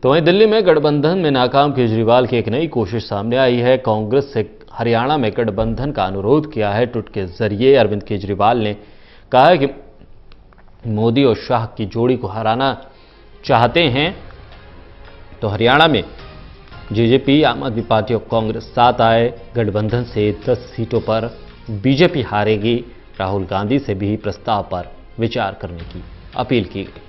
तो वहीं दिल्ली में गठबंधन में नाकाम केजरीवाल की एक नई कोशिश सामने आई है। कांग्रेस से हरियाणा में गठबंधन का अनुरोध किया है। ट्वीट के जरिए अरविंद केजरीवाल ने कहा है कि मोदी और शाह की जोड़ी को हराना चाहते हैं तो हरियाणा में जेजेपी, आम आदमी पार्टी और कांग्रेस साथ आए। गठबंधन से 10 सीटों पर बीजेपी हारेगी। राहुल गांधी से भी प्रस्ताव पर विचार करने की अपील की गई।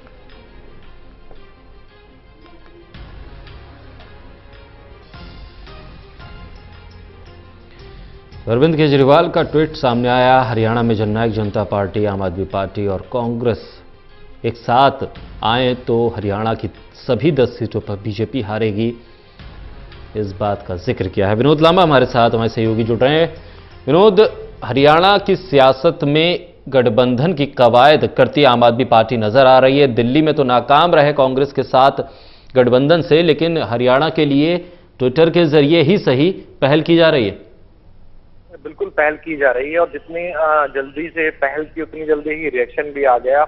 अरविंद केजरीवाल का ट्वीट सामने आया। हरियाणा में जननायक जनता पार्टी, आम आदमी पार्टी और कांग्रेस एक साथ आए तो हरियाणा की सभी 10 सीटों पर बीजेपी हारेगी। इस बात का जिक्र किया है। विनोद लांबा हमारे साथ, हमारे सहयोगी जुड़ रहे हैं। विनोद, हरियाणा की सियासत में गठबंधन की कवायद करती आम आदमी पार्टी नजर आ रही है। दिल्ली में तो नाकाम रहे कांग्रेस के साथ गठबंधन से, लेकिन हरियाणा के लिए ट्विटर के जरिए ही सही पहल की जा रही है। बिल्कुल पहल की जा रही है और जितनी जल्दी से पहल की उतनी जल्दी ही रिएक्शन भी आ गया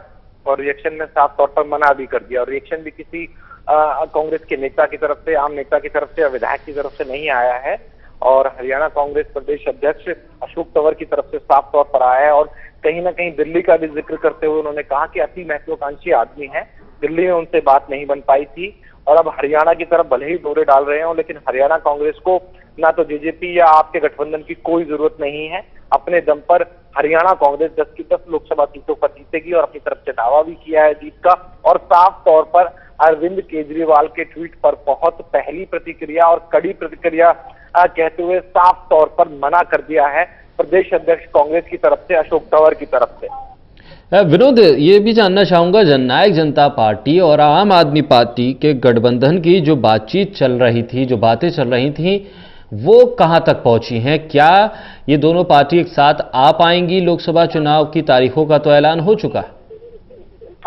और रिएक्शन में साफ तौर पर मना भी कर दिया। और रिएक्शन भी किसी कांग्रेस के नेता की तरफ से, आम नेता की तरफ से या विधायक की तरफ से नहीं आया है और हरियाणा कांग्रेस प्रदेश अध्यक्ष अशोक तंवर की तरफ से साफ तौर पर आया है। और कहीं ना कहीं दिल्ली का भी जिक्र करते हुए उन्होंने कहा कि अति महत्वाकांक्षी आदमी है, दिल्ली में उनसे बात नहीं बन पाई थी और अब हरियाणा की तरफ भले ही दौरे डाल रहे हो, लेकिन हरियाणा कांग्रेस को ना तो जेजेपी या आपके गठबंधन की कोई जरूरत नहीं है। अपने दम पर हरियाणा कांग्रेस 10 की 10 लोकसभा सीटों पर जीतेगी और अपनी तरफ से दावा भी किया है जीत का। और साफ तौर पर अरविंद केजरीवाल के ट्वीट पर बहुत पहली प्रतिक्रिया और कड़ी प्रतिक्रिया कहते हुए साफ तौर पर मना कर दिया है प्रदेश अध्यक्ष कांग्रेस की तरफ से, अशोक तंवर की तरफ से। विनोद, ये भी जानना चाहूंगा, जननायक जनता पार्टी और आम आदमी पार्टी के गठबंधन की जो बातचीत चल रही थी, जो बातें चल रही थी, वो कहां तक पहुंची हैं? क्या ये दोनों पार्टी एक साथ आ पाएंगी? लोकसभा चुनाव की तारीखों का तो ऐलान हो चुका है।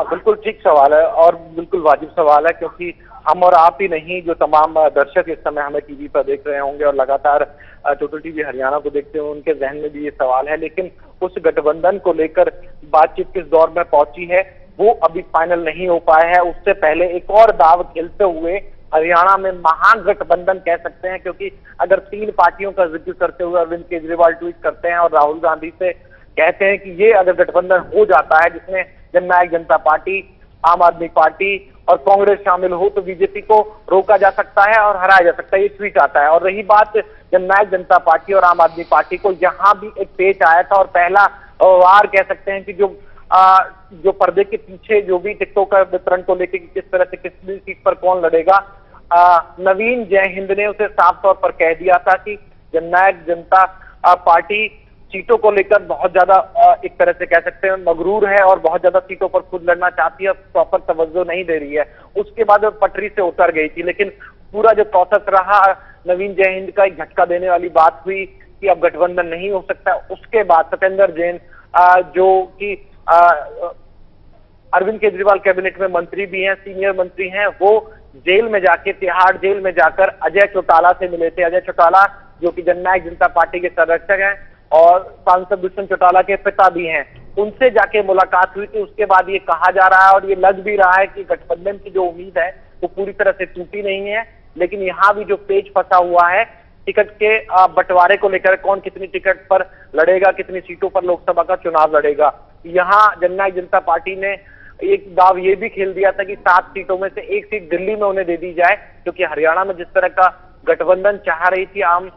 बिल्कुल ठीक सवाल है और बिल्कुल वाजिब सवाल है, क्योंकि हम और आप ही नहीं, जो तमाम दर्शक इस समय हमें टीवी पर देख रहे होंगे और लगातार टोटल टीवी हरियाणा को देखते हैं, उनके जहन में भी ये सवाल है। लेकिन उस गठबंधन को लेकर बातचीत किस दौर में पहुंची है वो अभी फाइनल नहीं हो पाया है। उससे पहले एक और दाव खेलते हुए हरियाणा में महागठबंधन कह सकते हैं, क्योंकि अगर 3 पार्टियों का जिक्र करते हुए अरविंद केजरीवाल ट्वीट करते हैं और राहुल गांधी से कहते हैं कि ये अगर गठबंधन हो जाता है जिसमें जननायक जनता पार्टी, आम आदमी पार्टी और कांग्रेस शामिल हो, तो बीजेपी को रोका जा सकता है और हराया जा सकता है, ये ट्वीट आता है। और रही बात जननायक जनता पार्टी और आम आदमी पार्टी को, यहाँ भी एक पेच आया था और पहला वार कह सकते हैं कि जो पर्दे के पीछे जो भी टिकटों का वितरण को लेकर किस तरह से किस सीट पर कौन लड़ेगा, नवीन जय हिंद ने उसे साफ तौर पर कह दिया था कि जननायक जनता पार्टी सीटों को लेकर बहुत ज्यादा एक तरह से कह सकते हैं मगरूर है और बहुत ज्यादा सीटों पर खुद लड़ना चाहती है, प्रॉपर तवज्जो नहीं दे रही है। उसके बाद वो पटरी से उतर गई थी, लेकिन पूरा जो प्रोसेस रहा, नवीन जय हिंद का एक झटका देने वाली बात हुई कि अब गठबंधन नहीं हो सकता। उसके बाद सत्येंद्र जैन जो कि अरविंद केजरीवाल कैबिनेट में मंत्री भी हैं, सीनियर मंत्री हैं, वो जेल में जाके, तिहाड़ जेल में जाकर अजय चौटाला से मिले थे। अजय चौटाला जो कि जननायक जनता पार्टी के संरक्षक हैं और सांसद दुष्यंत चौटाला के पिता भी हैं, उनसे जाके मुलाकात हुई थी। उसके बाद ये कहा जा रहा है और ये लग भी रहा है कि गठबंधन की जो उम्मीद है वो पूरी तरह से टूटी नहीं है। लेकिन यहाँ भी जो पेच फंसा हुआ है टिकट के बंटवारे को लेकर, कौन कितनी टिकट पर लड़ेगा, कितनी सीटों पर लोकसभा का चुनाव लड़ेगा। यहाँ जननायक जनता पार्टी ने एक दाव ये भी खेल दिया था कि 7 सीटों में से 1 सीट दिल्ली में उन्हें दे दी जाए, क्योंकि हरियाणा में जिस तरह का गठबंधन चाह रही थी आम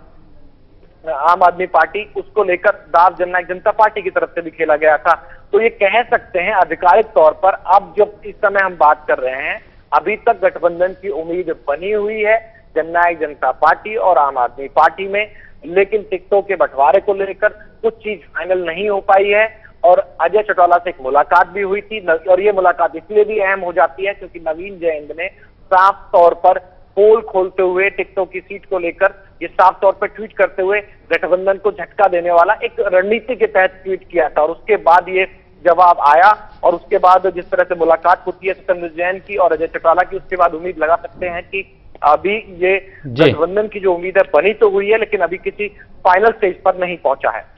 आदमी पार्टी, उसको लेकर दाव जननायक जनता पार्टी की तरफ से भी खेला गया था। तो ये कह सकते हैं आधिकारिक तौर पर, अब जब इस समय हम बात कर रहे हैं, अभी तक गठबंधन की उम्मीद बनी हुई है जननायक जनता पार्टी और आम आदमी पार्टी में, लेकिन टिकटों के बंटवारे को लेकर कुछ चीज फाइनल नहीं हो पाई है। और अजय चौटाला से एक मुलाकात भी हुई थी और ये मुलाकात इसलिए भी अहम हो जाती है क्योंकि नवीन जय हिंद ने साफ तौर पर पोल खोलते हुए टिकटों की सीट को लेकर ये साफ तौर पर ट्वीट करते हुए गठबंधन को झटका देने वाला एक रणनीति के तहत ट्वीट किया था। और उसके बाद ये जवाब आया और उसके बाद जिस तरह से मुलाकात होती है सत्येंद्र जैन की और अजय चौटाला की, उसके बाद उम्मीद लगा सकते हैं कि अभी ये गठबंधन की जो उम्मीद है बनी तो हुई है, लेकिन अभी किसी फाइनल स्टेज पर नहीं पहुंचा है।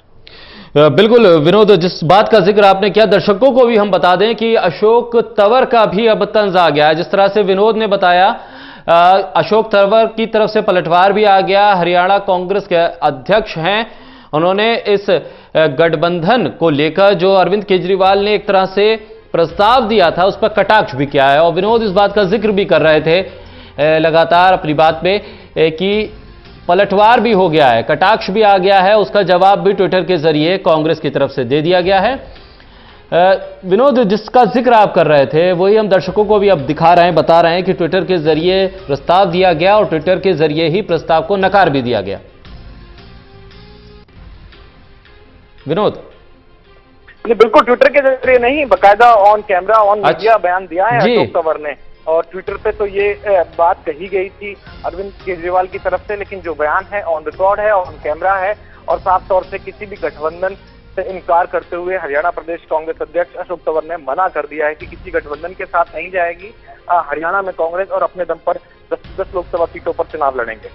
बिल्कुल विनोद, जिस बात का जिक्र आपने किया, दर्शकों को भी हम बता दें कि अशोक तंवर का भी अब तंज आ गया है। जिस तरह से विनोद ने बताया अशोक तंवर की तरफ से पलटवार भी आ गया। हरियाणा कांग्रेस के अध्यक्ष हैं, उन्होंने इस गठबंधन को लेकर जो अरविंद केजरीवाल ने एक तरह से प्रस्ताव दिया था उस पर कटाक्ष भी किया है। और विनोद इस बात का जिक्र भी कर रहे थे लगातार अपनी बात में कि पलटवार भी हो गया है, कटाक्ष भी आ गया है, उसका जवाब भी ट्विटर के जरिए कांग्रेस की तरफ से दे दिया गया है। विनोद, जिसका जिक्र आप कर रहे थे वही हम दर्शकों को भी अब दिखा रहे हैं, बता रहे हैं कि ट्विटर के जरिए प्रस्ताव दिया गया और ट्विटर के जरिए ही प्रस्ताव को नकार भी दिया गया। विनोद, बिल्कुल ट्विटर के जरिए नहीं, बकायदा ऑन कैमरा ऑन मीडिया बयान दिया है अशोक तंवर ने। और ट्विटर पे तो ये बात कही गई थी अरविंद केजरीवाल की तरफ से, लेकिन जो बयान है ऑन रिकॉर्ड है, ऑन कैमरा है और साफ तौर से किसी भी गठबंधन से इनकार करते हुए हरियाणा प्रदेश कांग्रेस अध्यक्ष अशोक तंवर ने मना कर दिया है कि किसी गठबंधन के साथ नहीं जाएगी हरियाणा में कांग्रेस, और अपने दम पर 10 लोकसभा सीटों पर चुनाव लड़ेंगे।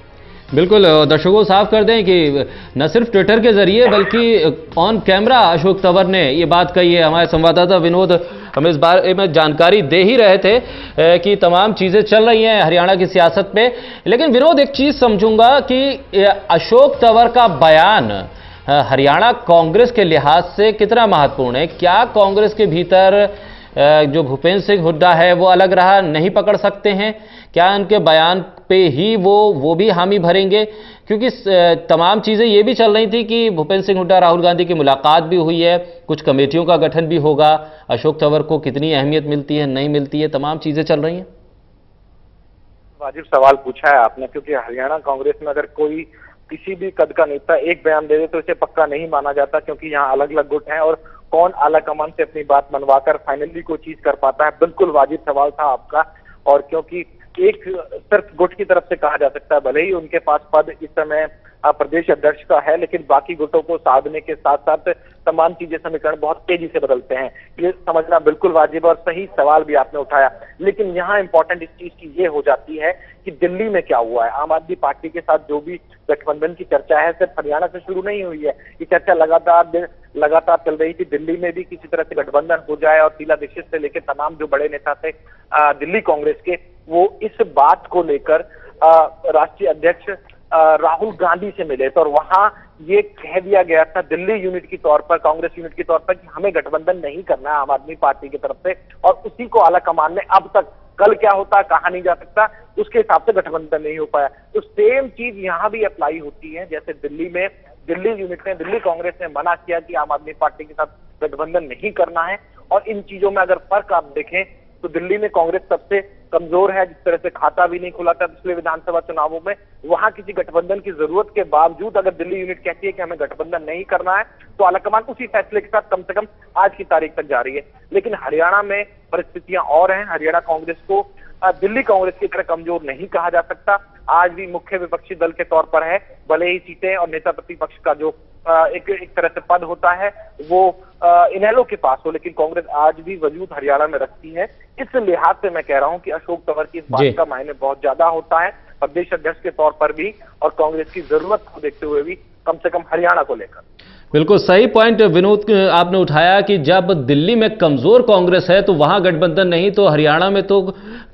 बिल्कुल, दर्शकों को साफ कर दें कि न सिर्फ ट्विटर के जरिए बल्कि ऑन कैमरा अशोक तंवर ने ये बात कही है। हमारे संवाददाता विनोद हमें इस बारे में जानकारी दे ही रहे थे कि तमाम चीजें चल रही हैं हरियाणा की सियासत में। लेकिन विनोद, एक चीज समझूंगा कि अशोक तंवर का बयान हरियाणा कांग्रेस के लिहाज से कितना महत्वपूर्ण है? क्या कांग्रेस के भीतर जो भूपेंद्र सिंह हुड्डा है वो अलग रहा नहीं पकड़ सकते हैं? क्या उनके बयान पे ही वो भी हामी भरेंगे? क्योंकि तमाम चीजें ये भी चल रही थी कि भूपेंद्र सिंह हुड्डा राहुल गांधी की मुलाकात भी हुई है, कुछ कमेटियों का गठन भी होगा, अशोक तंवर को कितनी अहमियत मिलती है नहीं मिलती है, तमाम चीजें चल रही हैं। वाजिब सवाल पूछा है आपने, क्योंकि हरियाणा कांग्रेस में अगर कोई किसी भी कद का नेता एक बयान दे दे तो इसे पक्का नहीं माना जाता, क्योंकि यहाँ अलग अलग गुट हैं और कौन आला कमान से अपनी बात मनवाकर फाइनली कोई चीज कर पाता है। बिल्कुल वाजिब सवाल था आपका, और क्योंकि एक सिर्फ गुट की तरफ से कहा जा सकता है, भले ही उनके पास पद इस समय प्रदेश अध्यक्ष का है, लेकिन बाकी गुटों को साधने के साथ साथ तमाम चीजें समीकरण बहुत तेजी से बदलते हैं। ये समझना बिल्कुल वाजिब और सही सवाल भी आपने उठाया। लेकिन यहाँ इंपॉर्टेंट इस चीज की ये हो जाती है कि दिल्ली में क्या हुआ है। आम आदमी पार्टी के साथ जो भी गठबंधन की चर्चा है सिर्फ हरियाणा से शुरू नहीं हुई है, ये चर्चा लगातार चल रही थी। दिल्ली में भी किसी तरह से गठबंधन हो जाए, और शीला दीक्षित से लेकर तमाम जो बड़े नेता थे दिल्ली कांग्रेस के, वो इस बात को लेकर राष्ट्रीय अध्यक्ष राहुल गांधी से मिले थे और वहां ये कह दिया गया था दिल्ली यूनिट की तौर पर, कांग्रेस यूनिट की तौर पर, कि हमें गठबंधन नहीं करना है आम आदमी पार्टी की तरफ से, और उसी को आला कमान ने अब तक कल क्या होता कहा नहीं जा सकता, उसके हिसाब से गठबंधन नहीं हो पाया। तो सेम चीज यहां भी अप्लाई होती है। जैसे दिल्ली में दिल्ली यूनिट ने, दिल्ली कांग्रेस ने मना किया कि आम आदमी पार्टी के साथ गठबंधन नहीं करना है, और इन चीजों में अगर फर्क आप देखें तो दिल्ली में कांग्रेस सबसे कमजोर है, जिस तरह से खाता भी नहीं खुला था पिछले विधानसभा चुनावों में। वहां किसी गठबंधन की जरूरत के बावजूद अगर दिल्ली यूनिट कहती है कि हमें गठबंधन नहीं करना है, तो आलाकमान उसी फैसले के साथ कम से कम आज की तारीख तक जा रही है। लेकिन हरियाणा में परिस्थितियां और हैं। हरियाणा कांग्रेस को दिल्ली कांग्रेस की तरह कमजोर नहीं कहा जा सकता, आज भी मुख्य विपक्षी दल के तौर पर है, भले ही सीटें और नेता प्रतिपक्ष का जो एक तरह से पद होता है वो इनेलो के पास हो, लेकिन कांग्रेस आज भी वजूद हरियाणा में रखती है। इस लिहाज से मैं कह रहा हूं कि अशोक तंवर की इस बात का मायने बहुत ज्यादा होता है, प्रदेश अध्यक्ष के तौर पर भी और कांग्रेस की जरूरत को देखते हुए भी, कम से कम हरियाणा को लेकर। बिल्कुल सही पॉइंट विनोद आपने उठाया कि जब दिल्ली में कमजोर कांग्रेस है तो वहां गठबंधन नहीं, तो हरियाणा में तो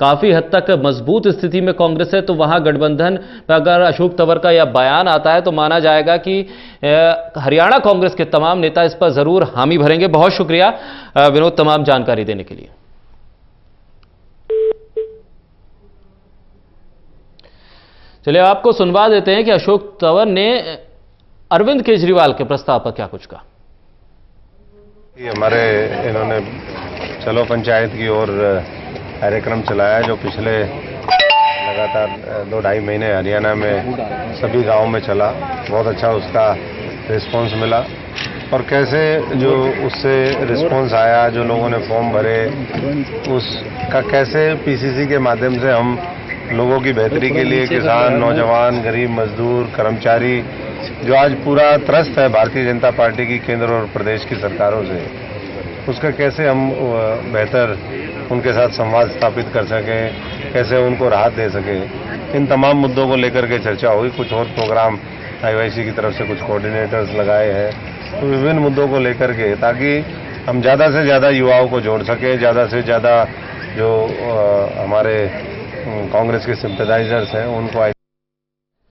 काफी हद तक मजबूत स्थिति में कांग्रेस है, तो वहां गठबंधन पर अगर अशोक तंवर का यह बयान आता है तो माना जाएगा कि हरियाणा कांग्रेस के तमाम नेता इस पर जरूर हामी भरेंगे। बहुत शुक्रिया विनोद तमाम जानकारी देने के लिए। चलिए आपको सुनवा देते हैं कि अशोक तंवर ने अरविंद केजरीवाल के प्रस्ताव पर क्या कुछ कहा। हमारे इन्होंने चलो पंचायत की ओर कार्यक्रम चलाया, जो पिछले लगातार 2-2.5 महीने हरियाणा में सभी गांवों में चला। बहुत अच्छा उसका रिस्पांस मिला, और कैसे जो उससे रिस्पांस आया, जो लोगों ने फॉर्म भरे, उसका कैसे पीसीसी के माध्यम से हम लोगों की बेहतरी के लिए, किसान, नौजवान, गरीब मजदूर, कर्मचारी, जो आज पूरा त्रस्त है भारतीय जनता पार्टी की केंद्र और प्रदेश की सरकारों से, उसका कैसे हम बेहतर उनके साथ संवाद स्थापित कर सकें, कैसे उनको राहत दे सकें, इन तमाम मुद्दों को लेकर के चर्चा हुई। कुछ और प्रोग्राम आईवाईसी की तरफ से कुछ कोऑर्डिनेटर्स लगाए हैं, तो विभिन्न मुद्दों को लेकर के, ताकि हम ज़्यादा से ज़्यादा युवाओं को जोड़ सकें, ज़्यादा से ज़्यादा जो हमारे कांग्रेस के सिंपैथाइजर्स हैं उनको